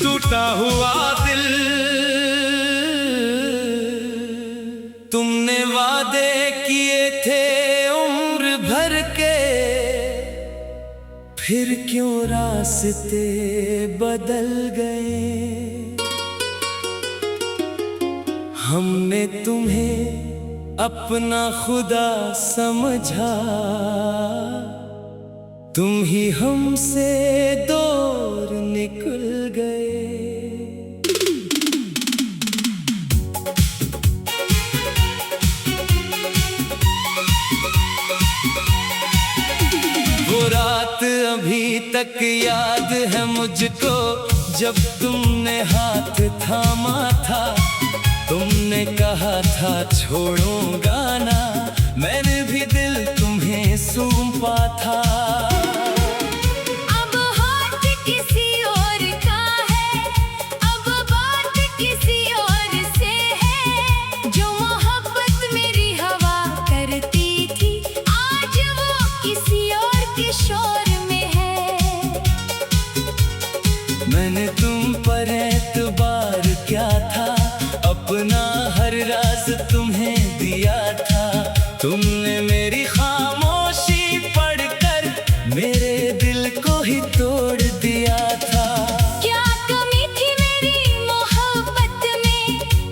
टूटा हुआ दिल, तुमने वादे किए थे उम्र भर के, फिर क्यों रास्ते बदल गए। हमने तुम्हें अपना खुदा समझा, तुम ही हमसे दूर निकल गए। वो रात अभी तक याद है मुझको, जब तुमने हाथ थामा था। तुमने कहा था छोड़ूंगा ना, मैंने भी दिल तुम्हें सौंपा था। अब हाथ किसी और का है, अब बात किसी और से है। जो मोहब्बत मेरी हवा करती थी, आज वो किसी और के शोर में है। मैंने तुम पर एतबार क्या था, अपना हर राज तुम्हें दिया था। तुमने मेरी खामोशी पढ़कर मेरे दिल को ही तोड़ दिया था। क्या कमी थी मेरी मोहब्बत में,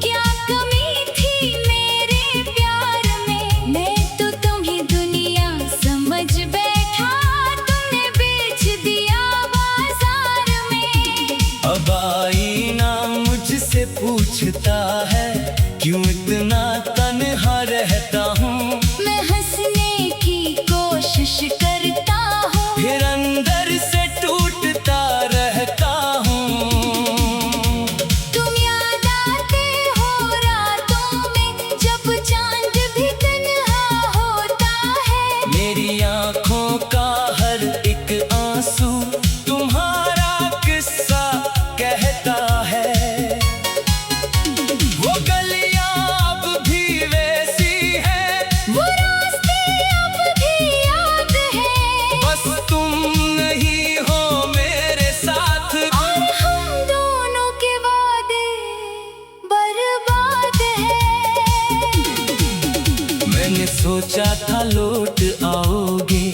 क्या कमी थी मेरे प्यार में। मैं तो तुम्हें दुनिया समझ बैठा, तुमने बेच दिया बाजार में। अब आईना मुझसे पूछता है, क्यों इतना तन्हा रहता हूँ। मैं हंसने की कोशिश करता हूँ, फिर अंदर से टूटता रहता हूँ। तुम याद आते हो रातों में, जब चांद भी तन्हा होता है। मेरी आँखों का हर एक आंसू तुम्हारा किस्सा कहता है। वो गलियां अब भी वैसी है, वो रास्ते अब भी याद है। बस तुम नहीं हो मेरे साथ, और हम दोनों के वादे बर्बाद है। मैंने सोचा था लौट आओगे,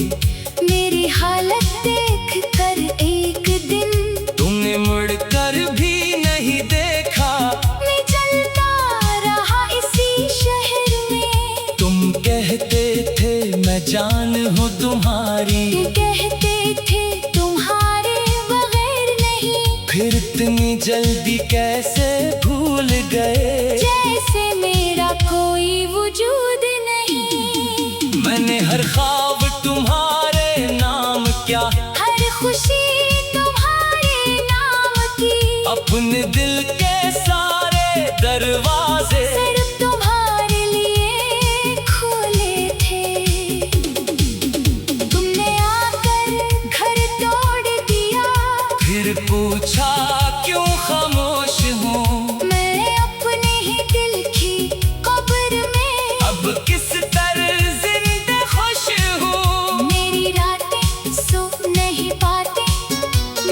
मेरी हालत देख कर एक दिन तुमने मुड़कर भी नहीं देखा। मैं चलता रहा इसी शहर में। तुम कहते थे मैं जान हूँ तुम्हारी, तुम कहते थे तुम्हारे बगैर नहीं। फिर इतनी जल्दी कैसे भूल गए। जैसे मेरा कोई वजूद नहीं। मैंने हर ख्वाब तुम्हारे नाम क्या, हर खुशी तुम्हारे नाम की। अपने दिल के सारे दरवाजे सिर्फ तुम्हारे लिए खोले थे। तुमने आकर घर तोड़ दिया, फिर पूछा क्यों खामोश हूँ। मैं अपने ही दिल की कब्र में अब किस तरह जिंदे खुश हूँ। मेरी रातें सो नहीं पाती,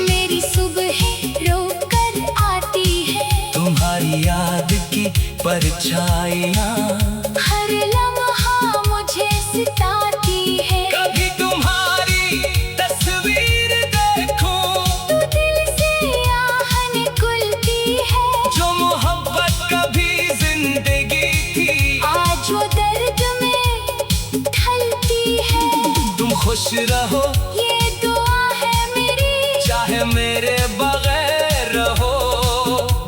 मेरी सुबह रो कर आती है। तुम्हारी याद की परछाइयाँ हर लम्हा मुझे सताती है। कभी तुम्हारी तस्वीर देखूं, तो दिल से आह निकलती है। जो मोहब्बत कभी जिंदगी थी, आज वो दर्द में ढलती है। तुम खुश रहो ये दुआ है मेरी, चाहे मेरे बगैर रहो।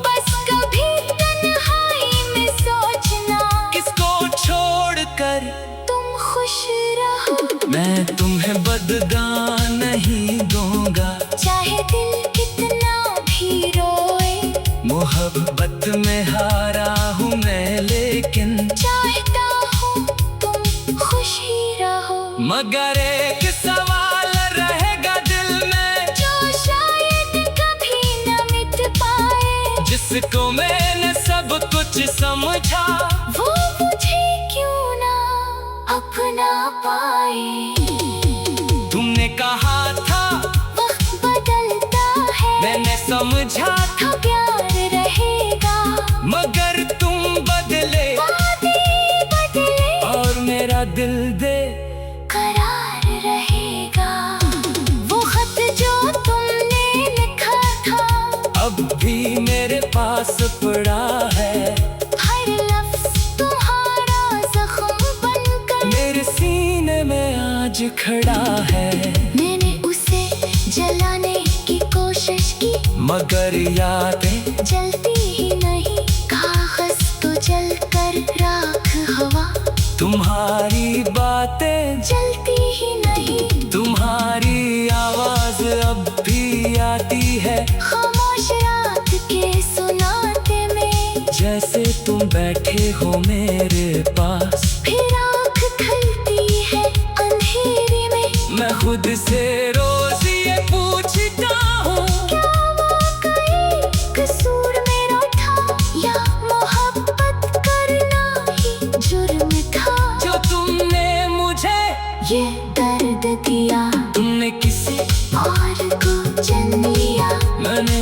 बस कभी तन्हाई में सोचना, किसको छोड़कर तुम खुश रहो। मैं तुम्हें बदगा नहीं दूंगा, चाहे दिल कितना भी रोए। मोहब्बत में हारा हूँ मैं, लेकिन चाहता हूँ तुम खुश ही रहो। मगर एक सवाल रहेगा दिल में, जो शायद कभी न मिट पाए। जिसको मैंने सब कुछ समझा, वो मुझे क्यों ना अपना पाए। तुमने कहा था वक्त बदलता है, मैंने समझा था मेरा दिल दे करार रहेगा। वो खत जो तुमने लिखा था अब भी मेरे पास पड़ा है। हर लफ्ज तुम्हारा जख्म बनकर मेरे सीने में आज खड़ा है। मैंने उसे जलाने की कोशिश की मगर यादें जलती ही नहीं। कागज तो जलकर राख हवा, तुम्हारी बातें जलती ही नहीं। तुम्हारी आवाज अब भी आती है। खामोश रात के सुनाते में जैसे तुम बैठे हो मेरे पास। फिर आँख खुलती है अंधेरे में। मैं खुद से रोज ये पूछता हूँ, क्या वाकई कसूर मेरा था या मोहब्बत करना ही जुर्म था। जो तुमने मुझे ये दर्द दिया तुमने किसी और को जन लिया। मैंने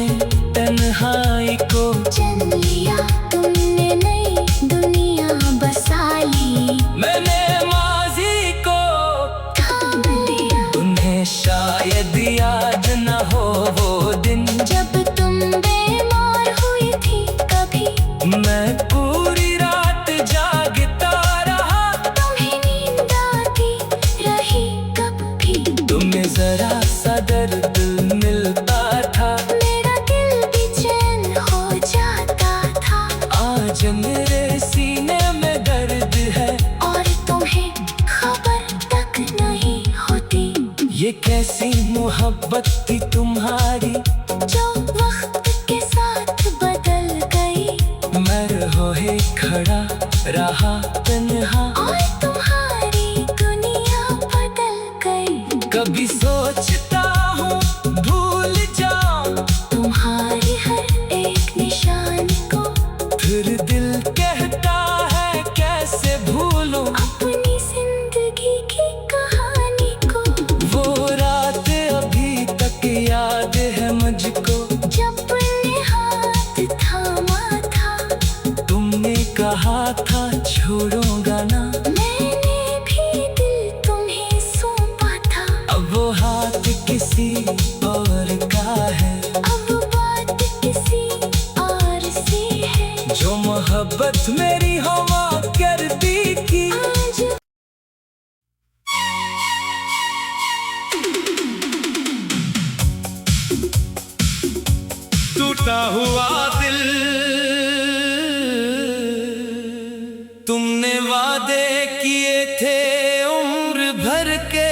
तन्हाई को जन लिया तुमने नई दुनिया बसा ली। मैंने माजी को थाम लिया तुम्हें शायद याद न हो वो दिन। जब तुम बीमार हुई थी कभी मैं पूरी रात जागता रहा। तुम्हें नींद आती रही कब भी। तुम्हें जरा सा दर्द मिलता था। मेरा दिल बेचैन हो जाता था। आज मेरे सीने में दर्द है और तुम्हें खबर तक नहीं होती। ये कैसी मोहब्बत थी तुम्हारी जो वक्त के साथ बदल गई। मैं रहे खड़ा रहा तन्हा। और तुम्हारी दुनिया बदल गई। कभी सोचता हूँ भूल जाऊं तुम्हारी हर एक निशान को। फिर दिल कहता है कैसे भूलूं अपनी जिंदगी की कहानी को। वो रात अभी तक याद है मुझको। जब ने हाथ थामा था तुमने कहा था छोड़ूंगा ना। मैंने भी दिल तुम्हें सौंपा था। अब वो हाथ किसी और का है। अब बात किसी और से है। जो मोहब्बत मेरी हवा करती थी आज टूटा हुआ दिल। तुमने वादे किए थे उम्र भर के,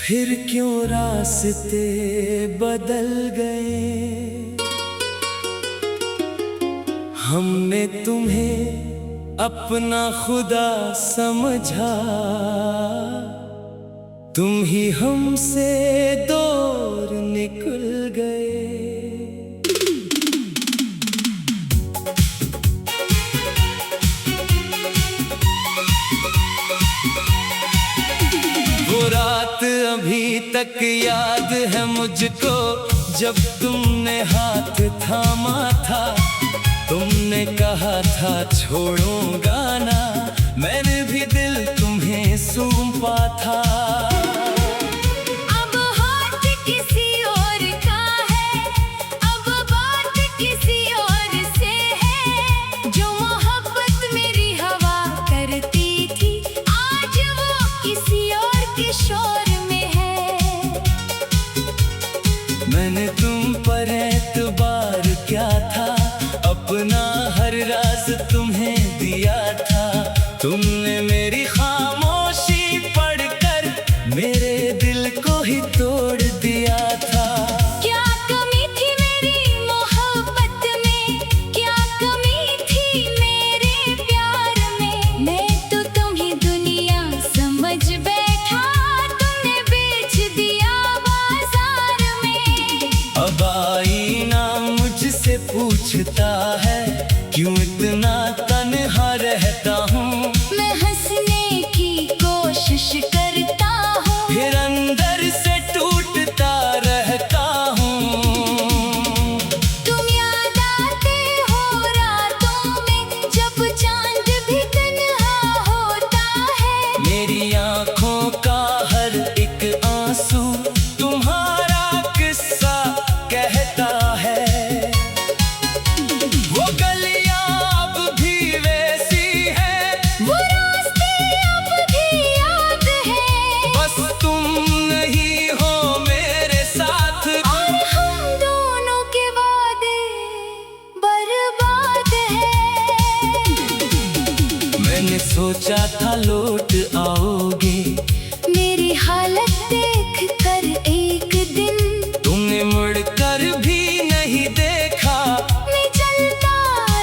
फिर क्यों रास्ते बदल गए। हमने तुम्हें अपना खुदा समझा, तुम ही हमसे दूर निकल गए। वो रात अभी तक याद है मुझको, जब तुमने हाथ थामा था। तुमने कहा था छोड़ूंगा ना, मैंने भी दिल तुम्हें सौंपा था। अब हाथ किसी और का है, अब बात किसी और से है। जो मोहब्बत मेरी हवा करती थी, आज वो किसी और के शोर में है। मैंने तुम पर एतबार क्या था, अपना हर राज तुम्हें दिया था। तुमने मेरी खामोशी पढ़कर मेरे दिल को ही तोड़ दिया था। क्या कमी थी मेरी मोहब्बत में, क्या कमी थी मेरे प्यार में। मैं तो तुम्हें दुनिया समझ बैठा, तुमने बेच दिया बाजार में। अब आईना मुझसे पूछता है, क्यों इतना तन्हा रहता हूँ। मैं हंसने लौट आओगे। मेरी हालत देख कर एक दिन तुमने मुड़कर भी नहीं देखा। मैं चलता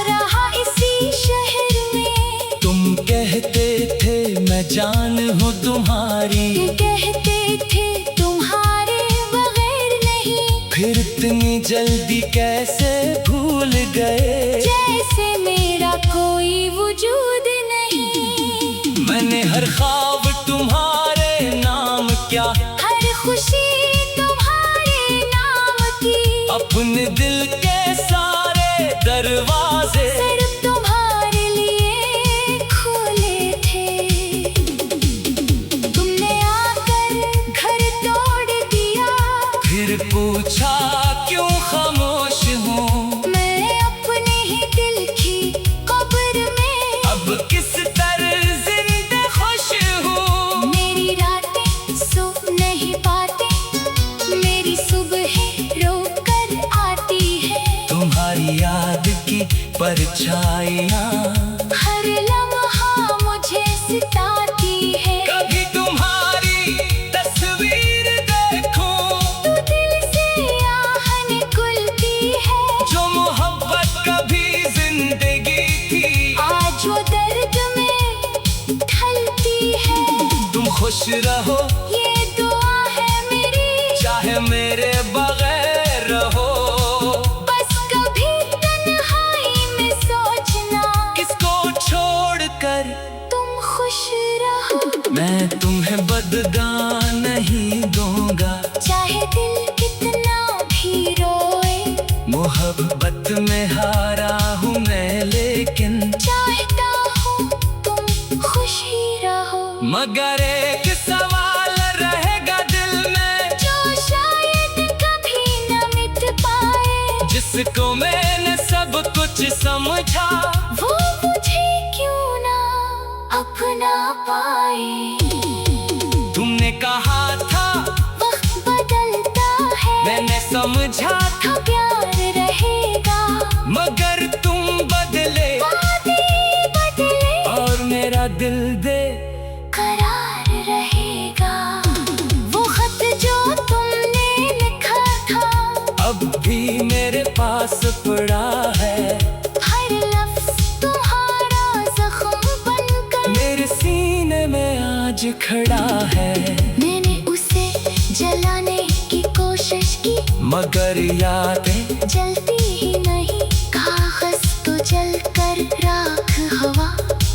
रहा इसी शहर में। तुम कहते थे मैं जान हूँ तुम्हारी। कहते थे तुम्हारे बगैर नहीं। फिर इतनी जल्दी कैसे भूल गए। जैसे मेरा कोई वजूद नहीं। मैंने हर ख्वाब तुम्हारे नाम क्या, हर खुशी तुम्हारे नाम की। अपने दिल के सारे दरवाजे सिर्फ तुम्हारे लिए खोले थे। तुमने आकर घर तोड़ दिया। फिर पूछा क्यों खामोश हूँ। मैं अपने ही दिल की कब्र में अब किस तरह जिंदा खुश हूँ। मेरी रातें सो नहीं पाती। मेरी सुबह रोक कर आती है। तुम्हारी याद की परछाइयाँ हर लम्हा मुझे सताती है। कभी तुम्हारी तस्वीर देखूं तो दिल से आहन खुलती है। जो मोहब्बत कभी जिंदगी थी, आज वो दर्द में ढलती है। तुम खुश रहो ये दुआ है मेरी। चाहे मेरे बगैर रहो। बस कभी तन्हाई में सोचना किसको छोड़कर तुम खुश रहो। मैं तुम्हें बदगा नहीं दूंगा। चाहे दिल कितना भी रोए। मोहब्बत में हारा हूँ मैं, लेकिन चाहता हूँ तुम खुश ही रहो। मगर एक सवाल रहेगा दिल में, जो शायद कभी न मिट पाए। जिसको मैंने सब कुछ समझा, वो मुझे क्यों ना अपना पाए। तुमने कहा था वक्त बदलता है। मैंने समझा था, प्यार रहेगा। मगर तुम बदले वादे बदले और मेरा दिल दे करार रहेगा। वो खत जो तुमने लिखा था अब भी मेरे पास पड़ा है। हर लफ्ज तुम्हारा जख्म बनकर मेरे सीने में आज खड़ा है। मैंने उसे जलाने की कोशिश की। मगर यादें जलती ही नहीं। कागज तो जलकर राख हवा।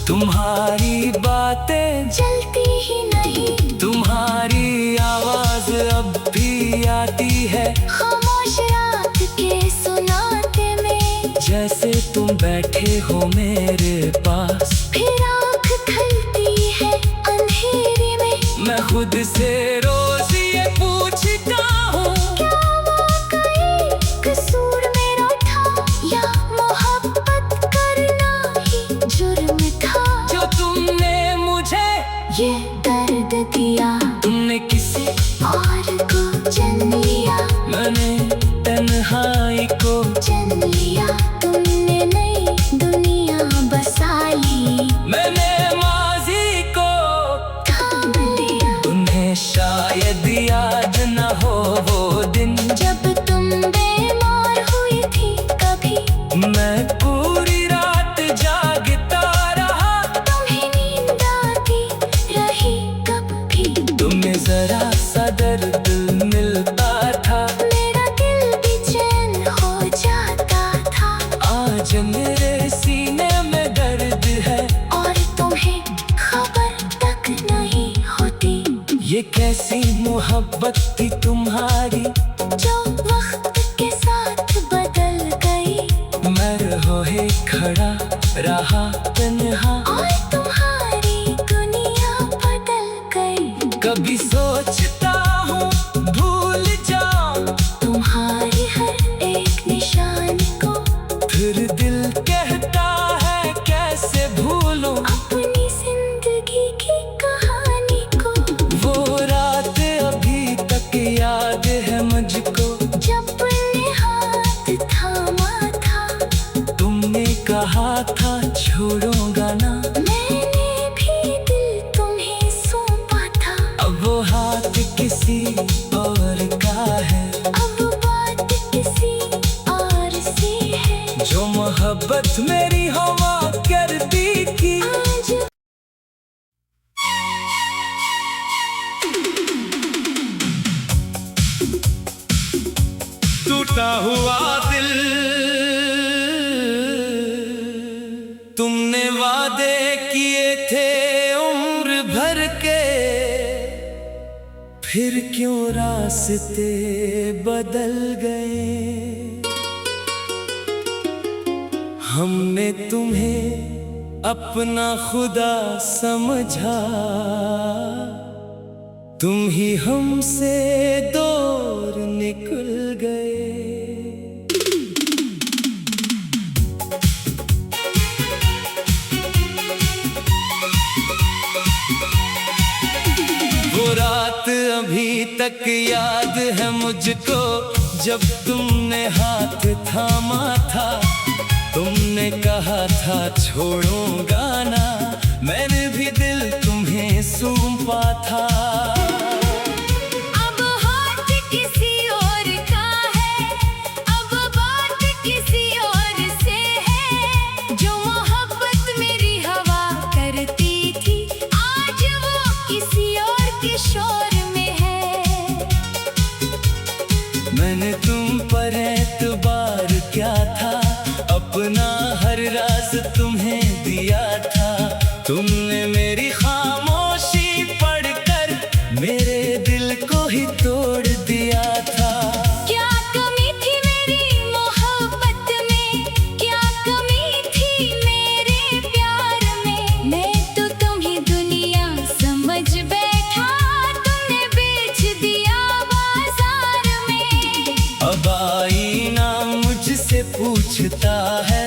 तुम्हारी बातें जलती ही नहीं। तुम्हारी आवाज अब भी आती है। खामोश रात के सुनाते में जैसे तुम बैठे हो मेरे पास। फिर आँख खुलती है अंधेरे में। मैं खुद से रोज ये पूछता हूँ, क्या वाकई कसूर मेरा था या मोहब्बत करना ही जुर्म था। जो तुमने मुझे ये दर्द दिया। तुमने किसी और को जन लिया। मैंने तन्हाई को जन लिया। तुमने नई दुनिया बसा ली। मैंने माजी को थाम लिया। तुम्हें शायद याद न हो वो दिन, जब तुम बीमार हुई थी कभी। मैं पूरी रात जागता रहा। तुम्हें नींद आती रही कभी। तुम्हें जरा सा दर्द मिलता था। मेरा दिल बेचैन हो जाता था। आज मेरे सीने में दर्द है और तुम्हें खबर तक नहीं होती। ये कैसी मोहब्बत थी तुम्हारी, जो वक्त के साथ बदल गई। मैं रहे खड़ा रहा तन्हा। और तुम्हारी दुनिया बदल गई। कभी सोचता हूँ भूल जाऊं तुम्हारी हर एक निशान को। फिर दिल कहता है कैसे भूलूं अपनी जिंदगी की कहानी को। वो रात अभी तक याद है मुझको। जब तुमने हाथ थामा था। तुमने कहा था छोड़ो किसी और का है, अब बात किसी और से है। जो मोहब्बत मेरी हवा करती थी आज टूटा हुआ दिल, तुमने वादे किए थे उम्र भर के, फिर क्यों रास्ते बदल गए। हमने तुम्हें अपना खुदा समझा, तुम ही हमसे दूर निकल गए। वो रात अभी तक याद है मुझको, जब तुमने हाथ थामा था। तुमने कहा था छोड़ूंगा ना, मैंने भी दिल तुम्हें सौंपा था। अब हाथ किसी और का है, अब बात किसी और से है। जो मोहब्बत मेरी हवा करती थी, आज वो किसी और के शोर में है। मैंने तुम पर एतबार क्या था, अपना हर राज तुम्हें दिया था। तुमने मेरी खामोशी पढ़कर मेरे दिल को ही तोड़ दिया था। क्या कमी थी मेरी मोहब्बत में, क्या कमी थी मेरे प्यार में। मैं तो तुम्हें दुनिया समझ बैठा, तुमने बेच दिया बाजार में। अब आईना मुझसे पूछता है,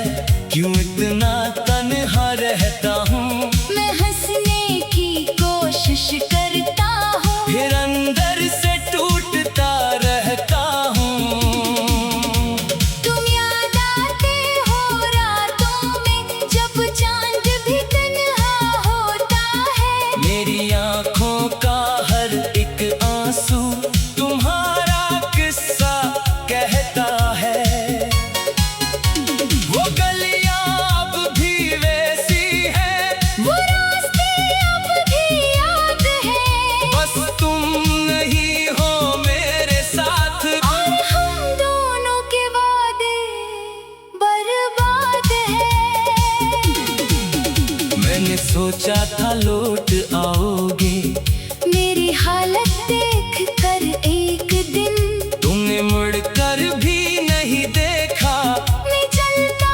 क्यों इतना तन्हा रहता हूँ। मैं हंसने की कोशिश करता हूँ, फिर अंदर से टूटता रहता हूँ। तुम याद आते हो रातों में, जब चांद भी तन्हा होता है। मेरी आँखों का हर एक आंसू तुम्हारा किस्सा कहता है। वो गलियां अब भी वैसी हैं, वो रास्ते अब भी याद है। बस तुम नहीं हो मेरे साथ। और हम दोनों के वादे बर्बाद है। मैंने सोचा था लौट आओगे, मेरी हालत देख कर एक दिन तुमने मुड़कर भी नहीं देखा। मैं चलता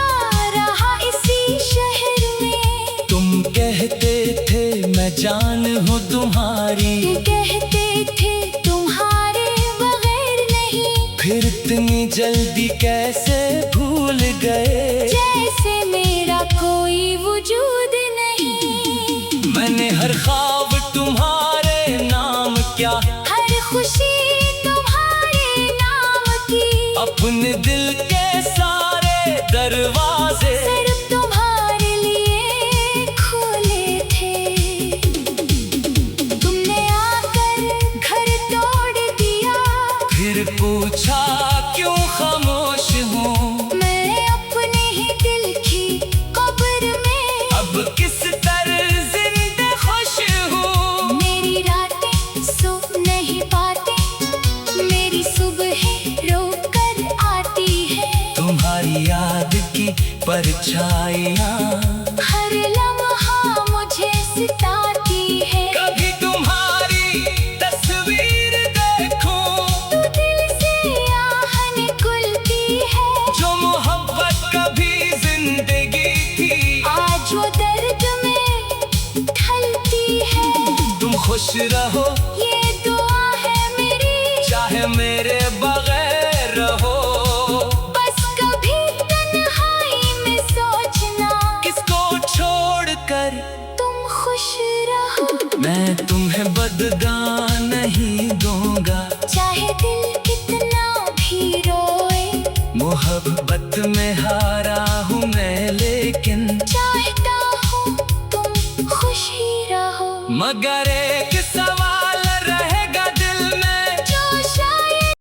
रहा इसी शहर में। तुम कहते थे मैं जान हूँ तुम्हारी, कहते थे तुम्हारे बगैर नहीं। फिर इतनी जल्दी कैसे भूल गए। जैसे मेरा कोई वजूद नहीं। मैंने हर ख्वाब तुम्हारे नाम क्या, हर खुशी तुम्हारे नाम की। अपने दिल के सारे दरवाजे सिर्फ तुम्हारे लिए खोले थे। तुमने आकर घर तोड़ दिया, फिर पूछा क्यों खामोश हूँ। मैं अपने ही दिल की कब्र में अब किस तरह जिंदा खुश हूँ। मेरी रातें सो नहीं पाती, मेरी सुबह रोक कर आती है। तुम्हारी याद की परछाइयाँ हर लम्हा मुझे सताती है। कभी तुम्हारी तस्वीर देखूं, तो दिल से आह निकलती है। जो मोहब्बत कभी जिंदगी थी, आज वो दर्द में ढलती है। तुम खुश रहो ये दुआ है मेरी, चाहे मेरे बगैर रहो। बस कभी तन्हाई में सोचना, किसको छोड़कर तुम खुश रहो। मैं तुम्हें बदगा नहीं दूंगा, चाहे दिल कितना भी रोए। मोहब्बत में हारा हूँ मैं, लेकिन चाहता हूँ तुम खुश ही रहो। मगर